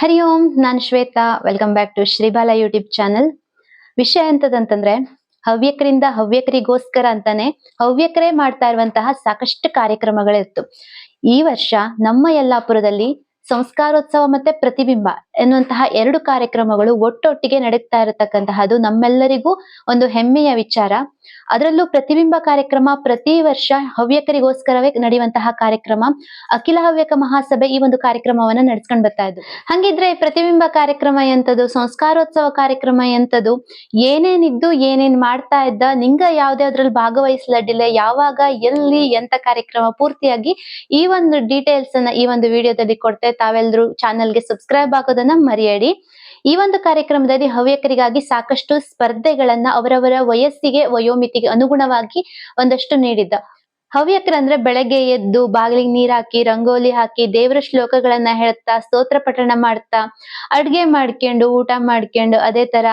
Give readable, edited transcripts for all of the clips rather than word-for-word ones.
ಹರಿ ಓಂ, ನಾನು Shweta. Welcome back to Shribala YouTube channel. ವಿಷಯ ಎಂತದಂತಂದ್ರೆ, ಹವ್ಯಕರಿಂದ ಹವ್ಯಕರಿಗೋಸ್ಕರ ಅಂತಾನೆ ಹವ್ಯಕರೇ ಮಾಡ್ತಾ ಇರುವಂತಹ ಸಾಕಷ್ಟು ಕಾರ್ಯಕ್ರಮಗಳಿತ್ತು. ಈ ವರ್ಷ ನಮ್ಮ ಯಲ್ಲಾಪುರದಲ್ಲಿ ಸಂಸ್ಕಾರೋತ್ಸವ ಮತ್ತೆ ಪ್ರತಿಬಿಂಬ ಎನ್ನುವಂತಹ ಎರಡು ಕಾರ್ಯಕ್ರಮಗಳು ಒಟ್ಟೊಟ್ಟಿಗೆ ನಡೀತಾ ಇರತಕ್ಕಂತಹದ್ದು ನಮ್ಮೆಲ್ಲರಿಗೂ ಒಂದು ಹೆಮ್ಮೆಯ ವಿಚಾರ. ಅದರಲ್ಲೂ ಪ್ರತಿಬಿಂಬ ಕಾರ್ಯಕ್ರಮ ಪ್ರತಿ ವರ್ಷ ಹವ್ಯಕರಿಗೋಸ್ಕರವೇ ನಡೆಯುವಂತಹ ಕಾರ್ಯಕ್ರಮ. ಅಖಿಲ ಹವ್ಯಕ ಮಹಾಸಭೆ ಈ ಒಂದು ಕಾರ್ಯಕ್ರಮವನ್ನ ನಡೆಸ್ಕೊಂಡ್ ಬರ್ತಾ ಇದ್ದು. ಹಂಗಿದ್ರೆ ಪ್ರತಿಬಿಂಬ ಕಾರ್ಯಕ್ರಮ ಎಂತದು, ಸಂಸ್ಕಾರೋತ್ಸವ ಕಾರ್ಯಕ್ರಮ ಎಂತದು, ಏನೇನಿದ್ದು ಏನೇನ್ ಮಾಡ್ತಾ ಇದ್ದ, ನಿಂಗ ಯಾವ್ದೇ ಅದ್ರಲ್ಲಿ ಭಾಗವಹಿಸ್ಲಡ್ಡಿಲ್ಲ, ಯಾವಾಗ ಎಲ್ಲಿ ಎಂತ ಕಾರ್ಯಕ್ರಮ ಪೂರ್ತಿಯಾಗಿ ಈ ಒಂದು ಡೀಟೇಲ್ಸ್ ಅನ್ನ ಈ ಒಂದು ವಿಡಿಯೋದಲ್ಲಿ ಕೊಡ್ತೆ. ತಾವೆಲ್ಲರೂ ಚಾನೆಲ್ಗೆ ಸಬ್ಸ್ಕ್ರೈಬ್ ಆಗೋದನ್ನ ಮರೆಯಡಿ. ಈ ಒಂದು ಕಾರ್ಯಕ್ರಮದಲ್ಲಿ ಹವ್ಯಕರಿಗಾಗಿ ಸಾಕಷ್ಟು ಸ್ಪರ್ಧೆಗಳನ್ನ ಅವರವರ ವಯಸ್ಸಿಗೆ ವಯೋಮಿತಿಗೆ ಅನುಗುಣವಾಗಿ ಒಂದಷ್ಟು ನೀಡಿದ್ದ. ಹವ್ಯಕರಂದ್ರೆ ಬೆಳಗ್ಗೆ ಎದ್ದು ಬಾಗಿಲಿಗೆ ನೀರ್ ಹಾಕಿ, ರಂಗೋಲಿ ಹಾಕಿ, ದೇವರ ಶ್ಲೋಕಗಳನ್ನ ಹೇಳ್ತಾ, ಸ್ತೋತ್ರ ಪಠಣ ಮಾಡ್ತಾ, ಅಡ್ಗೆ ಮಾಡ್ಕೊಂಡು, ಊಟ ಮಾಡ್ಕೊಂಡು, ಅದೇ ತರ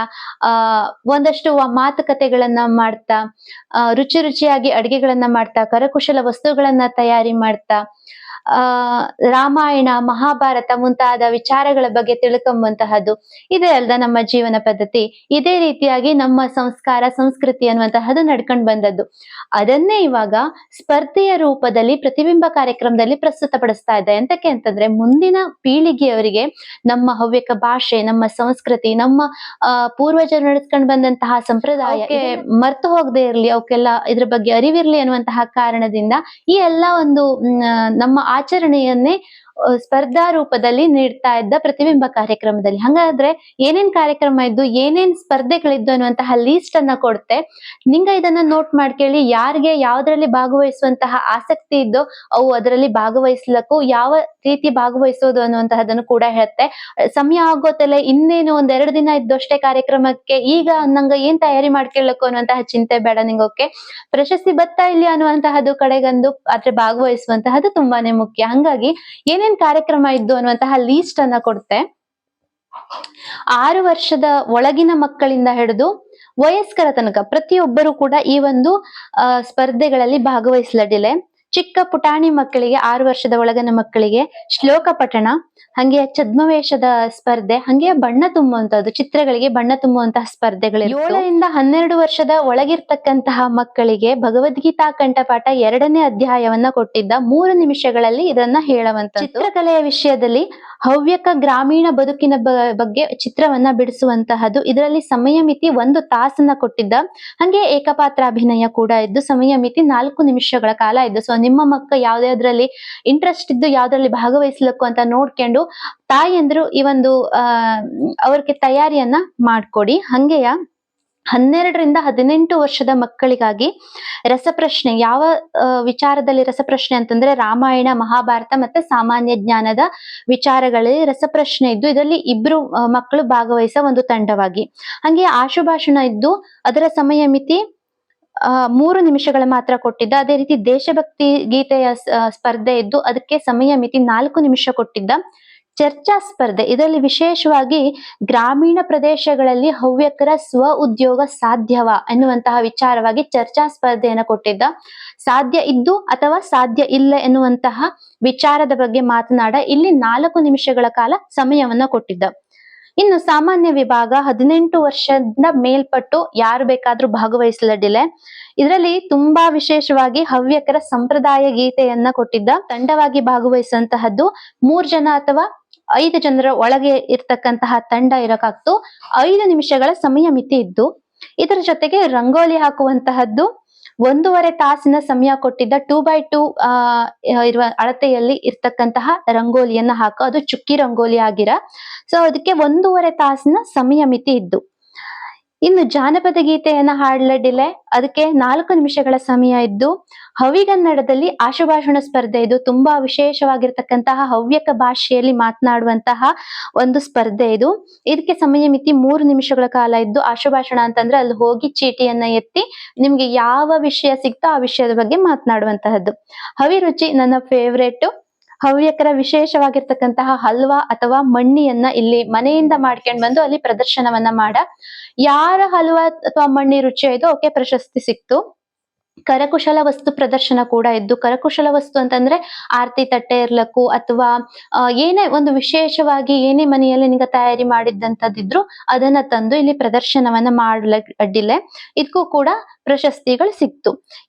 ಒಂದಷ್ಟು ಮಾತುಕತೆಗಳನ್ನ ಮಾಡ್ತಾ, ರುಚಿ ರುಚಿಯಾಗಿ ಅಡ್ಗೆಗಳನ್ನ ಮಾಡ್ತಾ, ಕರಕುಶಲ ವಸ್ತುಗಳನ್ನ ತಯಾರಿ ಮಾಡ್ತಾ, ರಾಮಾಯಣ, ಮಹಾಭಾರತ ಮುಂತಾದ ವಿಚಾರಗಳ ಬಗ್ಗೆ ತಿಳ್ಕೊಂಬಂತಹದ್ದು. ಇದೇ ಅಲ್ದ ನಮ್ಮ ಜೀವನ ಪದ್ಧತಿ. ಇದೇ ರೀತಿಯಾಗಿ ನಮ್ಮ ಸಂಸ್ಕಾರ ಸಂಸ್ಕೃತಿ ಅನ್ನುವಂತಹದ್ದು ನಡ್ಕೊಂಡ್ ಬಂದದ್ದು. ಅದನ್ನೇ ಇವಾಗ ಸ್ಪರ್ಧೆಯ ರೂಪದಲ್ಲಿ ಪ್ರತಿಬಿಂಬ ಕಾರ್ಯಕ್ರಮದಲ್ಲಿ ಪ್ರಸ್ತುತಪಡಿಸ್ತಾ ಇದೆ. ಎಂತಕ್ಕೆ ಅಂತಂದ್ರೆ, ಮುಂದಿನ ಪೀಳಿಗೆಯವರಿಗೆ ನಮ್ಮ ಹವ್ಯಕ ಭಾಷೆ, ನಮ್ಮ ಸಂಸ್ಕೃತಿ, ನಮ್ಮ ಪೂರ್ವಜರು ನಡೆಸ್ಕೊಂಡ್ ಬಂದಂತಹ ಸಂಪ್ರದಾಯ ಮರ್ತು ಹೋಗದೆ ಇರ್ಲಿ, ಅವಕ್ಕೆಲ್ಲ ಇದ್ರ ಬಗ್ಗೆ ಅರಿವಿರ್ಲಿ ಅನ್ನುವಂತಹ ಕಾರಣದಿಂದ ಈ ಎಲ್ಲ ಒಂದು ನಮ್ಮ ಆಚರಣೆಯನ್ನೇ ಸ್ಪರ್ಧಾ ರೂಪದಲ್ಲಿ ನೀಡ್ತಾ ಇದ್ದ ಪ್ರತಿಬಿಂಬ ಕಾರ್ಯಕ್ರಮದಲ್ಲಿ. ಹಂಗಾದ್ರೆ ಏನೇನ್ ಕಾರ್ಯಕ್ರಮ ಇದ್ದು, ಏನೇನ್ ಸ್ಪರ್ಧೆಗಳಿದ್ದು ಅನ್ನುವಂತಹ ಲೀಸ್ಟ್ ಅನ್ನ ಕೊಡ್ತೆ. ನಿಂಗ ಇದನ್ನ ನೋಟ್ ಮಾಡ್ಕೊಳ್ಳಿ. ಯಾರಿಗೆ ಯಾವ್ದ್ರಲ್ಲಿ ಭಾಗವಹಿಸುವಂತಹ ಆಸಕ್ತಿ ಇದ್ದೋ ಅವು ಅದರಲ್ಲಿ ಭಾಗವಹಿಸ್ಲಕ್ಕೂ, ಯಾವ ರೀತಿ ಭಾಗವಹಿಸೋದು ಅನ್ನುವಂತಹದನ್ನು ಕೂಡ ಹೇಳುತ್ತೆ. ಸಮಯ ಆಗೋತಲ್ಲ, ಇನ್ನೇನು ಒಂದೆರಡು ದಿನ ಇದ್ದು ಅಷ್ಟೇ ಕಾರ್ಯಕ್ರಮಕ್ಕೆ, ಈಗ ನಂಗ ಏನ್ ತಯಾರಿ ಮಾಡ್ಕೊಳ್ಳಕು ಅನ್ನುವಂತಹ ಚಿಂತೆ ಬೇಡ ನಿಂಗೋಕೆ. ಪ್ರಶಸ್ತಿ ಬತ್ತಾ ಇಲ್ಲಿ ಅನ್ನುವಂತಹದ್ದು ಕಡೆಗಂದು ಆದ್ರೆ ಭಾಗವಹಿಸುವಂತಹದ್ದು ತುಂಬಾನೇ ಮುಖ್ಯ. ಹಂಗಾಗಿ ಏನೇನ್ ಕಾರ್ಯಕ್ರಮ ಇದ್ದು ಅನ್ನುವಂತಹ ಲೀಸ್ಟ್ ಅನ್ನ ಕೊಡುತ್ತೆ. 6 ವರ್ಷದ ಒಳಗಿನ ಮಕ್ಕಳಿಂದ ಹಿಡಿದು ವಯಸ್ಕರ ತನಕ ಪ್ರತಿಯೊಬ್ಬರು ಕೂಡ ಈ ಒಂದು ಸ್ಪರ್ಧೆಗಳಲ್ಲಿ ಭಾಗವಹಿಸ್ಲಡ್ಡಿಲೆ. ಚಿಕ್ಕ ಪುಟಾಣಿ ಮಕ್ಕಳಿಗೆ, 6 ವರ್ಷದ ಒಳಗಿನ ಮಕ್ಕಳಿಗೆ ಶ್ಲೋಕ ಪಠಣ, ಹಂಗೆ ಛದ್ಮವೇಷದ ಸ್ಪರ್ಧೆ, ಹಂಗೆ ಬಣ್ಣ ತುಂಬುವಂತದ್ದು, ಚಿತ್ರಗಳಿಗೆ ಬಣ್ಣ ತುಂಬುವಂತಹ ಸ್ಪರ್ಧೆಗಳು. 7ರಿಂದ 12 ವರ್ಷದ ಒಳಗಿರ್ತಕ್ಕಂತಹ ಮಕ್ಕಳಿಗೆ ಭಗವದ್ಗೀತಾ ಕಂಠಪಾಠ 2ನೇ ಅಧ್ಯಾಯವನ್ನ ಕೊಟ್ಟಿದ್ದ. 3 ನಿಮಿಷಗಳಲ್ಲಿ ಇದನ್ನ ಹೇಳುವಂತ. ಚಿತ್ರಕಲೆಯ ವಿಷಯದಲ್ಲಿ ಹವ್ಯಕ ಗ್ರಾಮೀಣ ಬದುಕಿನ ಬಗ್ಗೆ ಚಿತ್ರವನ್ನ ಬಿಡಿಸುವಂತಹದ್ದು. ಇದರಲ್ಲಿ ಸಮಯ ಮಿತಿ 1 ತಾಸನ್ನ ಕೊಟ್ಟಿದ್ದ. ಹಂಗೆ ಏಕಪಾತ್ರ ಅಭಿನಯ ಕೂಡ ಇದ್ದು, ಸಮಯ ಮಿತಿ 4 ನಿಮಿಷಗಳ ಕಾಲ ಇದ್ದು. ಸೊ ನಿಮ್ಮ ಮಕ್ಕ ಯಾವ್ದ್ಯಾವ್ದ್ರಲ್ಲಿ ಇಂಟ್ರೆಸ್ಟ್ ಇದ್ದು ಯಾವ್ದ್ರಲ್ಲಿ ಭಾಗವಹಿಸ್ಲಕ್ಕು ಅಂತ ನೋಡ್ಕೊಂಡು ತಾಯಿಯಂದ್ರು ಈ ಒಂದು ಅವ್ರಿಗೆ ತಯಾರಿಯನ್ನ ಮಾಡ್ಕೊಡಿ. ಹಂಗೆಯ 12ರಿಂದ 18 ವರ್ಷದ ಮಕ್ಕಳಿಗಾಗಿ ರಸಪ್ರಶ್ನೆ. ಯಾವ ವಿಚಾರದಲ್ಲಿ ರಸಪ್ರಶ್ನೆ ಅಂತಂದ್ರೆ, ರಾಮಾಯಣ, ಮಹಾಭಾರತ ಮತ್ತೆ ಸಾಮಾನ್ಯ ಜ್ಞಾನದ ವಿಚಾರಗಳಲ್ಲಿ ರಸಪ್ರಶ್ನೆ ಇದ್ದು, ಇದರಲ್ಲಿ 2 ಮಕ್ಕಳು ಭಾಗವಹಿಸೋ ಒಂದು ತಂಡವಾಗಿ. ಹಂಗೆ ಆಶುಭಾಷಣ ಇದ್ದು, ಅದರ ಸಮಯ ಮಿತಿ 3 ನಿಮಿಷಗಳ ಮಾತ್ರ ಕೊಟ್ಟಿದ್ದ. ಅದೇ ರೀತಿ ದೇಶಭಕ್ತಿ ಗೀತೆಯ ಸ್ಪರ್ಧೆ ಇದ್ದು, ಅದಕ್ಕೆ ಸಮಯ ಮಿತಿ 4 ನಿಮಿಷ ಕೊಟ್ಟಿದ್ದ. ಚರ್ಚಾ ಸ್ಪರ್ಧೆ, ಇದರಲ್ಲಿ ವಿಶೇಷವಾಗಿ ಗ್ರಾಮೀಣ ಪ್ರದೇಶಗಳಲ್ಲಿ ಹವ್ಯಕರ ಸ್ವ ಉದ್ಯೋಗ ಸಾಧ್ಯವಾ ಎನ್ನುವಂತಹ ವಿಚಾರವಾಗಿ ಚರ್ಚಾ ಸ್ಪರ್ಧೆಯನ್ನು ಕೊಟ್ಟಿದ್ದ. ಸಾಧ್ಯ ಇದ್ದು ಅಥವಾ ಸಾಧ್ಯ ಇಲ್ಲ ಎನ್ನುವಂತಹ ವಿಚಾರದ ಬಗ್ಗೆ ಮಾತನಾಡ ಇಲ್ಲಿ 4 ನಿಮಿಷಗಳ ಕಾಲ ಸಮಯವನ್ನ ಕೊಟ್ಟಿದ್ದ. ಇನ್ನು ಸಾಮಾನ್ಯ ವಿಭಾಗ 18 ವರ್ಷದಿಂದ ಮೇಲ್ಪಟ್ಟು ಯಾರು ಬೇಕಾದ್ರೂ ಭಾಗವಹಿಸಲಡ್ಡಿಲೆ. ಇದರಲ್ಲಿ ತುಂಬಾ ವಿಶೇಷವಾಗಿ ಹವ್ಯಕರ ಸಂಪ್ರದಾಯ ಗೀತೆಯನ್ನ ಕೊಟ್ಟಿದ್ದ. ತಂಡವಾಗಿ ಭಾಗವಹಿಸುವಂತಹದ್ದು 3 ಜನ ಅಥವಾ 5 ಜನರ ಒಳಗೆ ಇರ್ತಕ್ಕಂತಹ ತಂಡ ಇರಕಾಗ್ತು. 5 ನಿಮಿಷಗಳ ಸಮಯ ಮಿತಿ ಇದ್ದು, ಇದರ ಜೊತೆಗೆ ರಂಗೋಲಿ ಹಾಕುವಂತಹದ್ದು 1.5 ತಾಸಿನ ಸಮಯ ಕೊಟ್ಟಿದ್ದ. 2x2 ಇರುವ ಅಳತೆಯಲ್ಲಿ ಇರ್ತಕ್ಕಂತಹ ರಂಗೋಲಿಯನ್ನ ಹಾಕೋ, ಅದು ಚುಕ್ಕಿ ರಂಗೋಲಿ ಆಗಿರ. ಸೊ ಅದಕ್ಕೆ 1.5 ತಾಸಿನ ಸಮಯ ಮಿತಿ ಇದ್ದು. ಇನ್ನು ಜಾನಪದ ಗೀತೆಯನ್ನ ಹಾಡ್ಲಡ್ಡಿಲೆ, ಅದಕ್ಕೆ 4 ನಿಮಿಷಗಳ ಸಮಯ ಇದ್ದು. ಹವಿಗನ್ನಡದಲ್ಲಿ ಆಶುಭಾಷಣ ಸ್ಪರ್ಧೆ ಇದು. ತುಂಬಾ ವಿಶೇಷವಾಗಿರ್ತಕ್ಕಂತಹ ಹವ್ಯಕ ಭಾಷೆಯಲ್ಲಿ ಮಾತನಾಡುವಂತಹ ಒಂದು ಸ್ಪರ್ಧೆ ಇದು. ಇದಕ್ಕೆ ಸಮಯ ಮಿತಿ 3 ನಿಮಿಷಗಳ ಕಾಲ ಇದ್ದು. ಆಶುಭಾಷಣ ಅಂತಂದ್ರೆ ಅಲ್ಲಿ ಹೋಗಿ ಚೀಟಿಯನ್ನ ಎತ್ತಿ ನಿಮ್ಗೆ ಯಾವ ವಿಷಯ ಸಿಗ್ತೋ ಆ ವಿಷಯದ ಬಗ್ಗೆ ಮಾತನಾಡುವಂತಹದ್ದು. ಹವಿರುಚಿ ನನ್ನ ಫೇವ್ರೇಟ್. ಹವ್ಯಕರ ವಿಶೇಷವಾಗಿರ್ತಕ್ಕಂತಹ ಹಲ್ವಾ ಅಥವಾ ಮಣ್ಣಿಯನ್ನ ಇಲ್ಲಿ ಮನೆಯಿಂದ ಮಾಡ್ಕೊಂಡ್ ಬಂದು ಅಲ್ಲಿ ಪ್ರದರ್ಶನವನ್ನ ಮಾಡ. ಯಾರ ಹಲ್ವಾ ಅಥವಾ ಮಣ್ಣಿ ರುಚಿ ಆಯ್ತೋ ಅವಕ್ಕೆ ಪ್ರಶಸ್ತಿ ಸಿಕ್ತು. ಕರಕುಶಲ ವಸ್ತು ಪ್ರದರ್ಶನ ಕೂಡ ಇದ್ದು, ಕರಕುಶಲ ವಸ್ತು ಅಂತಂದ್ರೆ ಆರತಿ ತಟ್ಟೆ ಇರ್ಲಕ್ಕು ಅಥವಾ ಏನೇ ಒಂದು ವಿಶೇಷವಾಗಿ ಏನೇ ಮನೆಯಲ್ಲಿ ನಿಂಗ ತಯಾರಿ ಮಾಡಿದ್ದಂಥದ್ದಿದ್ರು ಅದನ್ನ ತಂದು ಇಲ್ಲಿ ಪ್ರದರ್ಶನವನ್ನ ಅಡ್ಡಿಲೆ ಇದಕ್ಕೂ ಕೂಡ ಪ್ರಶಸ್ತಿಗಳು ಸಿಕ್ತು.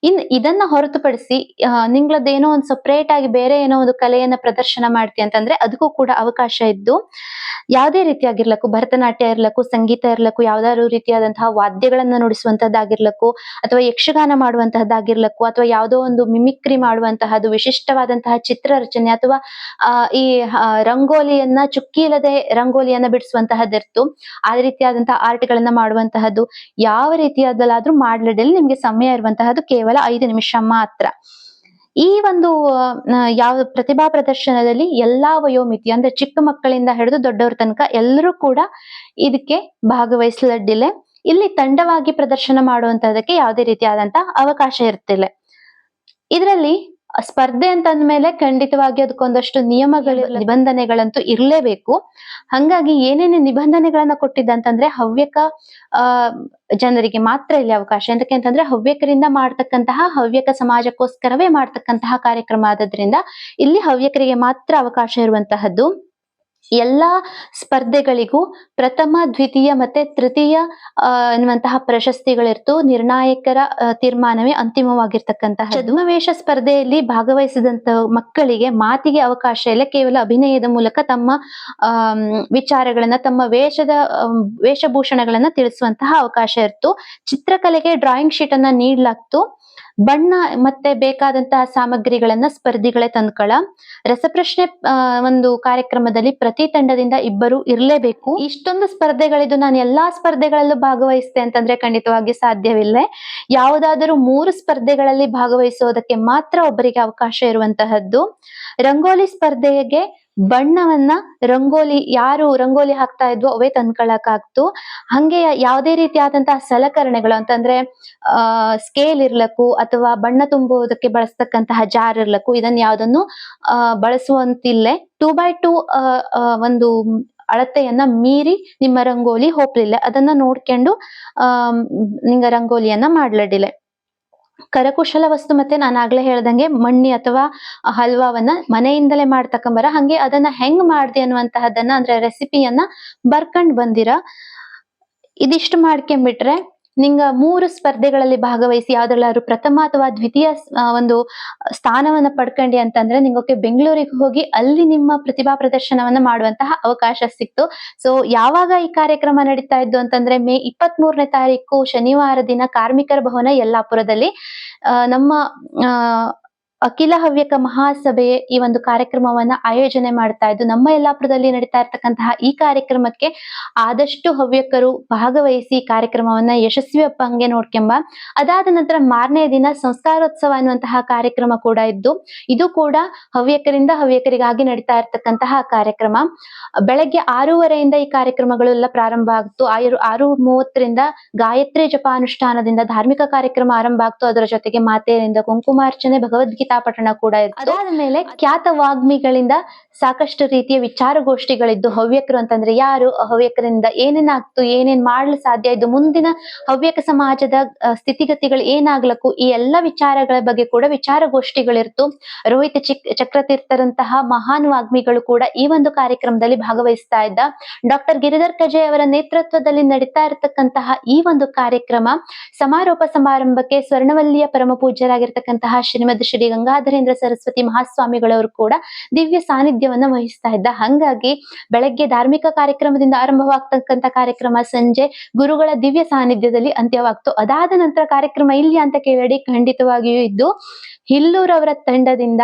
ಇದನ್ನ ಹೊರತುಪಡಿಸಿ ನಿಂಗ್ಳದ್ದೇನೋ ಒಂದು ಸಪ್ರೇಟ್ ಆಗಿ ಬೇರೆ ಏನೋ ಒಂದು ಕಲೆಯನ್ನ ಪ್ರದರ್ಶನ ಮಾಡ್ತಿ ಅಂತಂದ್ರೆ ಅದಕ್ಕೂ ಕೂಡ ಅವಕಾಶ ಇದ್ದು, ಯಾವುದೇ ರೀತಿಯಾಗಿರ್ಲಕ್ಕು, ಭರತನಾಟ್ಯ ಇರ್ಲಕ್ಕು, ಸಂಗೀತ ಇರ್ಲಕ್ಕು, ಯಾವ್ದಾದ್ರು ರೀತಿಯಾದಂತಹ ವಾದ್ಯಗಳನ್ನ ನುಡಿಸುವಂತದ್ದಾಗಿರ್ಲಕ್ಕು ಅಥವಾ ಯಕ್ಷಗಾನ ಮಾಡುವಂತಹದ್ದಾಗಿರ್ಲಕ್ಕು ಅಥವಾ ಯಾವುದೋ ಒಂದು ಮಿಮಿಕ್ರಿ ಮಾಡುವಂತಹದ್ದು, ವಿಶಿಷ್ಟವಾದಂತಹ ಚಿತ್ರರಚನೆ ಅಥವಾ ಈ ರಂಗೋಲಿಯನ್ನ ಚುಕ್ಕಿ ಇಲ್ಲದೆ ರಂಗೋಲಿಯನ್ನ ಬಿಡಿಸುವಂತಹದ್ದಿರ್ತು, ಆ ರೀತಿಯಾದಂತಹ ಆರ್ಟ್ ಗಳನ್ನ ಮಾಡುವಂತಹದ್ದು, ಯಾವ ರೀತಿಯಾದಲ್ಲಾದ್ರೂ ಮಾಡ್ಲಿಡಲಿ ನಿಮ್ಗೆ ಸಮಯ ಇರುವಂತಹದ್ದು ಕೇವಲ 5 ನಿಮಿಷ ಮಾತ್ರ. ಈ ಒಂದು ಯಾವ ಪ್ರತಿಭಾ ಪ್ರದರ್ಶನದಲ್ಲಿ ಎಲ್ಲಾ ವಯೋಮಿತಿ ಅಂದ್ರೆ ಚಿಕ್ಕ ಮಕ್ಕಳಿಂದ ಹಿಡಿದು ದೊಡ್ಡವ್ರ ತನಕ ಎಲ್ಲರೂ ಕೂಡ ಇದಕ್ಕೆ ಭಾಗವಹಿಸಲಡ್ಡಿಲೆ. ಇಲ್ಲಿ ತಂಡವಾಗಿ ಪ್ರದರ್ಶನ ಮಾಡುವಂತದಕ್ಕೆ ಯಾವುದೇ ರೀತಿಯಾದಂತ ಅವಕಾಶ ಇರ್ತಿಲ್ಲ. ಇದರಲ್ಲಿ ಸ್ಪರ್ಧೆ ಅಂತ ಅಂದ್ಮೇಲೆ ಖಂಡಿತವಾಗಿ ಅದಕ್ಕೊಂದಷ್ಟು ನಿಯಮಗಳು, ನಿಬಂಧನೆಗಳಂತೂ ಇರ್ಲೇಬೇಕು. ಹಂಗಾಗಿ ಏನೇನು ನಿಬಂಧನೆಗಳನ್ನ ಕೊಟ್ಟಿದ್ದಂತಂದ್ರೆ ಹವ್ಯಕ ಜನರಿಗೆ ಮಾತ್ರ ಇಲ್ಲಿ ಅವಕಾಶ. ಎಂತಕ್ಕೆ ಅಂತಂದ್ರೆ ಹವ್ಯಕರಿಂದ ಮಾಡ್ತಕ್ಕಂತಹ, ಹವ್ಯಕ ಸಮಾಜಕ್ಕೋಸ್ಕರವೇ ಮಾಡ್ತಕ್ಕಂತಹ ಕಾರ್ಯಕ್ರಮ ಆದ್ರಿಂದ ಇಲ್ಲಿ ಹವ್ಯಕರಿಗೆ ಮಾತ್ರ ಅವಕಾಶ ಇರುವಂತಹದ್ದು. ಎಲ್ಲಾ ಸ್ಪರ್ಧೆಗಳಿಗೂ ಪ್ರಥಮ, ದ್ವಿತೀಯ ಮತ್ತೆ ತೃತೀಯ ಎನ್ನುವಂತಹ ಪ್ರಶಸ್ತಿಗಳಿರ್ತು. ನಿರ್ಣಾಯಕರ ತೀರ್ಮಾನವೇ ಅಂತಿಮವಾಗಿರ್ತಕ್ಕಂತಹ. ಛದ್ಮವೇಷ ಸ್ಪರ್ಧೆಯಲ್ಲಿ ಭಾಗವಹಿಸಿದಂತ ಮಕ್ಕಳಿಗೆ ಮಾತಿಗೆ ಅವಕಾಶ ಇಲ್ಲ, ಕೇವಲ ಅಭಿನಯದ ಮೂಲಕ ತಮ್ಮ ವಿಚಾರಗಳನ್ನ, ತಮ್ಮ ವೇಷಭೂಷಣಗಳನ್ನ ತಿಳಿಸುವಂತಹ ಅವಕಾಶ ಇರ್ತು. ಚಿತ್ರಕಲೆಗೆ ಡ್ರಾಯಿಂಗ್ ಶೀಟ್ ಅನ್ನ ನೀಡಲಾಗ್ತು. ಬಣ್ಣ ಮತ್ತೆ ಬೇಕಾದಂತಹ ಸಾಮಗ್ರಿಗಳನ್ನ ಸ್ಪರ್ಧಿಗಳೇ ತಂದ್ಕೊಳ. ರಸಪ್ರಶ್ನೆ ಒಂದು ಕಾರ್ಯಕ್ರಮದಲ್ಲಿ ಪ್ರತಿ ತಂಡದಿಂದ 2 ಇರ್ಲೇಬೇಕು. ಇಷ್ಟೊಂದು ಸ್ಪರ್ಧೆಗಳಿದ್ದು ನಾನು ಎಲ್ಲಾ ಸ್ಪರ್ಧೆಗಳಲ್ಲೂ ಭಾಗವಹಿಸ್ತೆ ಅಂತಂದ್ರೆ ಖಂಡಿತವಾಗಿ ಸಾಧ್ಯವಿಲ್ಲ. ಯಾವುದಾದರೂ 3 ಸ್ಪರ್ಧೆಗಳಲ್ಲಿ ಭಾಗವಹಿಸೋದಕ್ಕೆ ಮಾತ್ರ ಒಬ್ಬರಿಗೆ ಅವಕಾಶ ಇರುವಂತಹದ್ದು. ರಂಗೋಲಿ ಸ್ಪರ್ಧೆಗೆ ಬಣ್ಣವನ್ನ ಯಾರು ರಂಗೋಲಿ ಹಾಕ್ತಾ ಇದ್ವೋ ಅವೇ ತಂದ್ಕೊಳಕಾಗ್ತು. ಹಂಗೆ ಯಾವುದೇ ರೀತಿಯಾದಂತಹ ಸಲಕರಣೆಗಳು ಅಂತಂದ್ರೆ ಸ್ಕೇಲ್ ಇರ್ಲಕ್ಕು ಅಥವಾ ಬಣ್ಣ ತುಂಬುವುದಕ್ಕೆ ಬಳಸ್ತಕ್ಕಂತಹ ಜಾರ್ ಇರ್ಲಕ್ಕು, ಇದನ್ನ ಯಾವ್ದನ್ನು ಬಳಸುವಂತಿಲ್ಲ. 2x2 ಒಂದು ಅಳತೆಯನ್ನ ಮೀರಿ ನಿಮ್ಮ ರಂಗೋಲಿ ಹೋಗ್ಲಿಲ್ಲ, ಅದನ್ನ ನೋಡ್ಕೊಂಡು ನಿಂಗ ರಂಗೋಲಿಯನ್ನ ಮಾಡ್ಲಡಿಲೆ. ಕರಕುಶಲ ವಸ್ತು ಮತ್ತೆ ನಾನು ಆಗ್ಲೇ ಹೇಳ್ದಂಗೆ ಮಣ್ಣಿ ಅಥವಾ ಹಲ್ವಾವನ್ನ ಮನೆಯಿಂದಲೇ ಮಾಡ್ತಕೊಂಬರ. ಹಂಗೆ ಅದನ್ನ ಹೆಂಗ್ ಮಾಡ್ದೆ ಅನ್ನುವಂತಹದನ್ನ ಅಂದ್ರೆ ರೆಸಿಪಿಯನ್ನ ಬರ್ಕೊಂಡ್ ಬಂದಿರ. ಇದಿಷ್ಟು ಮಾಡ್ಕೊಂಡ್ಬಿಟ್ರೆ ನಿಂಗ 3 ಸ್ಪರ್ಧೆಗಳಲ್ಲಿ ಭಾಗವಹಿಸಿ ಯಾವ್ದ್ರಲ್ಲಾದ್ರು ಪ್ರಥಮ ಅಥವಾ ದ್ವಿತೀಯ ಒಂದು ಸ್ಥಾನವನ್ನ ಪಡ್ಕೊಂಡಿ ಅಂತಂದ್ರೆ ನಿಂಗೊಕೆ ಬೆಂಗಳೂರಿಗೆ ಹೋಗಿ ಅಲ್ಲಿ ನಿಮ್ಮ ಪ್ರತಿಭಾ ಪ್ರದರ್ಶನವನ್ನ ಮಾಡುವಂತಹ ಅವಕಾಶ ಸಿಕ್ತು. ಸೊ ಯಾವಾಗ ಈ ಕಾರ್ಯಕ್ರಮ ನಡೀತಾ ಇದ್ದು ಅಂತಂದ್ರೆ ಮೇ 23ನೇ ತಾರೀಕು ಶನಿವಾರ ದಿನ ಕಾರ್ಮಿಕರ ಭವನ ಯಲ್ಲಾಪುರದಲ್ಲಿ ನಮ್ಮ ಅಖಿಲ ಹವ್ಯಕ ಮಹಾಸಭೆ ಈ ಒಂದು ಕಾರ್ಯಕ್ರಮವನ್ನ ಆಯೋಜನೆ ಮಾಡ್ತಾ ಇದ್ದು. ನಮ್ಮ ಯಲ್ಲಾಪುರದಲ್ಲಿ ನಡೀತಾ ಇರ್ತಕ್ಕಂತಹ ಈ ಕಾರ್ಯಕ್ರಮಕ್ಕೆ ಆದಷ್ಟು ಹವ್ಯಕರು ಭಾಗವಹಿಸಿ ಕಾರ್ಯಕ್ರಮವನ್ನ ಯಶಸ್ವಿಯಪ್ಪಂಗೆ ನೋಡ್ಕೆಂಬ. ಅದಾದ ನಂತರ ಮಾರನೇ ದಿನ ಸಂಸ್ಕಾರೋತ್ಸವ ಅನ್ನುವಂತಹ ಕಾರ್ಯಕ್ರಮ ಕೂಡ ಇದ್ದು, ಇದು ಕೂಡ ಹವ್ಯಕರಿಗಾಗಿ ನಡೀತಾ ಇರ್ತಕ್ಕಂತಹ ಕಾರ್ಯಕ್ರಮ. ಬೆಳಗ್ಗೆ 6:30ಯಿಂದ ಈ ಕಾರ್ಯಕ್ರಮಗಳೆಲ್ಲ ಪ್ರಾರಂಭ ಆಗ್ತು. 6:30ರಿಂದ ಗಾಯತ್ರಿ ಜಪಾನುಷ್ಠಾನದಿಂದ ಧಾರ್ಮಿಕ ಕಾರ್ಯಕ್ರಮ ಆರಂಭ ಆಗ್ತು. ಅದರ ಜೊತೆಗೆ ಮಾತೆಯರಿಂದ ಕುಂಕುಮಾರ್ಚನೆ, ಭಗವದ್ಗೀತಾ ಪಠಣ ಕೂಡ ಇತ್ತು. ಅದಾದ ಮೇಲೆ ಖ್ಯಾತ ವಾಗ್ಮಿಗಳಿಂದ ಸಾಕಷ್ಟು ರೀತಿಯ ವಿಚಾರಗೋಷ್ಠಿಗಳಿದ್ದು, ಹವ್ಯಕರು ಅಂತಂದ್ರೆ ಯಾರು, ಹವ್ಯಕರಿಂದ ಏನೇನಾಗ್ತು, ಏನೇನ್ ಮಾಡ್ಲು ಸಾಧ್ಯ ಇದ್ದು, ಮುಂದಿನ ಹವ್ಯಕ ಸಮಾಜದ ಸ್ಥಿತಿಗತಿಗಳು ಏನಾಗ್ಲಕ್ಕು, ಈ ಎಲ್ಲಾ ವಿಚಾರಗಳ ಬಗ್ಗೆ ಕೂಡ ವಿಚಾರಗೋಷ್ಠಿಗಳಿರ್ತು. ರೋಹಿತ ಚಕ್ರತೀರ್ಥರಂತಹ ಮಹಾನ್ ವಾಗ್ಮಿಗಳು ಕೂಡ ಈ ಒಂದು ಕಾರ್ಯಕ್ರಮದಲ್ಲಿ ಭಾಗವಹಿಸ್ತಾ ಇದ್ದ. ಡಾಕ್ಟರ್ ಗಿರಿಧರ್ ಕಜೆ ಅವರ ನೇತೃತ್ವದಲ್ಲಿ ನಡೀತಾ ಇರತಕ್ಕಂತಹ ಈ ಒಂದು ಕಾರ್ಯಕ್ರಮ ಸಮಾರೋಪ ಸಮಾರಂಭಕ್ಕೆ ಸ್ವರ್ಣವಲ್ಲಿಯ ಪರಮ ಪೂಜ್ಯರಾಗಿರ್ತಕ್ಕಂತಹ ಶ್ರೀಮದ್ ಶ್ರೀ ಗಂಗಾಧರೇಂದ್ರ ಸರಸ್ವತಿ ಮಹಾಸ್ವಾಮಿಗಳವರು ಕೂಡ ದಿವ್ಯ ಸಾನ್ನಿಧ್ಯವನ್ನ ವಹಿಸ್ತಾ ಇದ್ದ. ಹಂಗಾಗಿ ಬೆಳಗ್ಗೆ ಧಾರ್ಮಿಕ ಕಾರ್ಯಕ್ರಮದಿಂದ ಆರಂಭವಾಗ್ತಕ್ಕಂಥ ಕಾರ್ಯಕ್ರಮ ಸಂಜೆ ಗುರುಗಳ ದಿವ್ಯ ಸಾನ್ನಿಧ್ಯದಲ್ಲಿ ಅಂತ್ಯವಾಗ್ತು. ಅದಾದ ನಂತರ ಕಾರ್ಯಕ್ರಮ ಇಲ್ಲಿ ಅಂತ ಕೇಳಿ ಖಂಡಿತವಾಗಿಯೂ ಇದ್ದು, ಹಿಲ್ಲೂರವರ ತಂಡದಿಂದ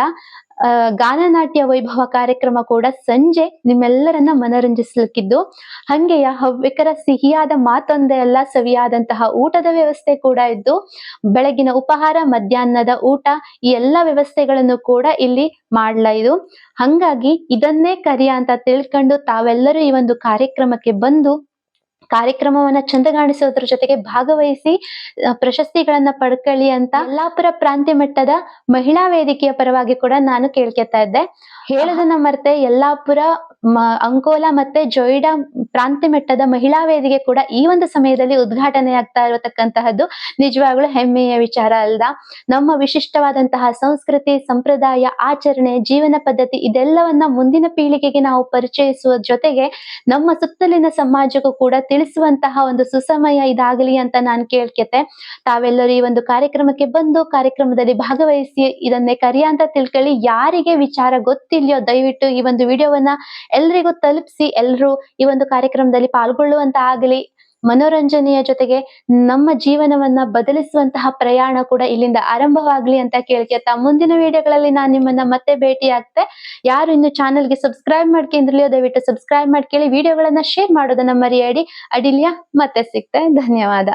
ಗಾನನಾಟ್ಯ ವೈಭವ ಕಾರ್ಯಕ್ರಮ ಕೂಡ ಸಂಜೆ ನಿಮ್ಮೆಲ್ಲರನ್ನ ಮನರಂಜಿಸ್ಲಿಕ್ಕಿದ್ದು. ಹಂಗೆಯ ಹವ್ಯಕರ ಸಿಹಿಯಾದ ಮಾತೊಂದೇ ಅಲ್ಲ, ಸವಿಯಾದಂತಹ ಊಟದ ವ್ಯವಸ್ಥೆ ಕೂಡ ಇದ್ದು, ಬೆಳಗಿನ ಉಪಹಾರ, ಮಧ್ಯಾಹ್ನದ ಊಟ, ಈ ಎಲ್ಲಾ ವ್ಯವಸ್ಥೆಗಳನ್ನು ಕೂಡ ಇಲ್ಲಿ ಮಾಡ್ಲಾಯಿದು. ಹಂಗಾಗಿ ಇದನ್ನೇ ಕರಿಯ ಅಂತ ತಿಳ್ಕೊಂಡು ತಾವೆಲ್ಲರೂ ಈ ಒಂದು ಕಾರ್ಯಕ್ರಮಕ್ಕೆ ಬಂದು ಕಾರ್ಯಕ್ರಮವನ್ನ ಚಂದಗಾಣಿಸೋದ್ರ ಜೊತೆಗೆ ಭಾಗವಹಿಸಿ ಪ್ರಶಸ್ತಿಗಳನ್ನ ಪಡ್ಕೊಳ್ಳಿ ಅಂತ ಯಲ್ಲಾಪುರ ಪ್ರಾಂತ್ಯ ಮಟ್ಟದ ಮಹಿಳಾ ವೇದಿಕೆಯ ಪರವಾಗಿ ಕೂಡ ನಾನು ಕೇಳ್ಕೊತಾ ಇದ್ದೆ. ಹೇಳೋದನ್ನ ಮರ್ತೆ, ಯಲ್ಲಾಪುರ ಅಂಕೋಲಾ ಮತ್ತೆ ಜೊಯ್ಡಾ ಪ್ರಾಂತ್ಯ ಮಟ್ಟದ ಮಹಿಳಾ ವೇದಿಕೆ ಕೂಡ ಈ ಒಂದು ಸಮಯದಲ್ಲಿ ಉದ್ಘಾಟನೆ ಆಗ್ತಾ ಇರತಕ್ಕಂತಹದ್ದು ನಿಜವಾಗ್ಲೂ ಹೆಮ್ಮೆಯ ವಿಚಾರ ಅಲ್ದ. ನಮ್ಮ ವಿಶಿಷ್ಟವಾದಂತಹ ಸಂಸ್ಕೃತಿ, ಸಂಪ್ರದಾಯ, ಆಚರಣೆ, ಜೀವನ ಪದ್ಧತಿ ಇದೆಲ್ಲವನ್ನ ಮುಂದಿನ ಪೀಳಿಗೆಗೆ ನಾವು ಪರಿಚಯಿಸುವ ಜೊತೆಗೆ ನಮ್ಮ ಸುತ್ತಲಿನ ಸಮಾಜಕ್ಕೂ ಕೂಡ ತಿಳಿಸುವಂತಹ ಒಂದು ಸುಸಮಯ ಇದಾಗಲಿ ಅಂತ ನಾನು ಕೇಳ್ಕೊತೆ. ತಾವೆಲ್ಲರೂ ಈ ಒಂದು ಕಾರ್ಯಕ್ರಮಕ್ಕೆ ಬಂದು ಕಾರ್ಯಕ್ರಮದಲ್ಲಿ ಭಾಗವಹಿಸಿ ಇದನ್ನೇ ಕರಿಯ ಅಂತ ತಿಳ್ಕೊಳ್ಳಿ. ಯಾರಿಗೆ ವಿಚಾರ ಗೊತ್ತಿಲ್ಯೋ ದಯವಿಟ್ಟು ಈ ಒಂದು ವಿಡಿಯೋವನ್ನ ಎಲ್ರಿಗೂ ತಲುಪಿಸಿ ಎಲ್ಲರೂ ಈ ಒಂದು ಕಾರ್ಯಕ್ರಮದಲ್ಲಿ ಪಾಲ್ಗೊಳ್ಳುವಂತ ಆಗಲಿ. ಮನೋರಂಜನೆಯ ಜೊತೆಗೆ ನಮ್ಮ ಜೀವನವನ್ನ ಬದಲಿಸುವಂತಹ ಪ್ರಯಾಣ ಕೂಡ ಇಲ್ಲಿಂದ ಆರಂಭವಾಗ್ಲಿ ಅಂತ ಕೇಳ್ಕೊತಾ ಮುಂದಿನ ವಿಡಿಯೋಗಳಲ್ಲಿ ನಾನು ನಿಮ್ಮನ್ನ ಮತ್ತೆ ಭೇಟಿ ಆಗ್ತೆ. ಯಾರು ಇನ್ನು ಚಾನೆಲ್ಗೆ ಸಬ್ಸ್ಕ್ರೈಬ್ ಮಾಡ್ಕೊಂಡಿರ್ಲಿಯೋ ದಯವಿಟ್ಟು ಸಬ್ಸ್ಕ್ರೈಬ್ ಮಾಡ್ಕೊಳ್ಳಿ. ವಿಡಿಯೋಗಳನ್ನ ಶೇರ್ ಮಾಡೋದನ್ನ ಮರೆಯಬೇಡಿ. ಅಡಿಲ್ಯ ಮತ್ತೆ ಸಿಗ್ತೆ. ಧನ್ಯವಾದ.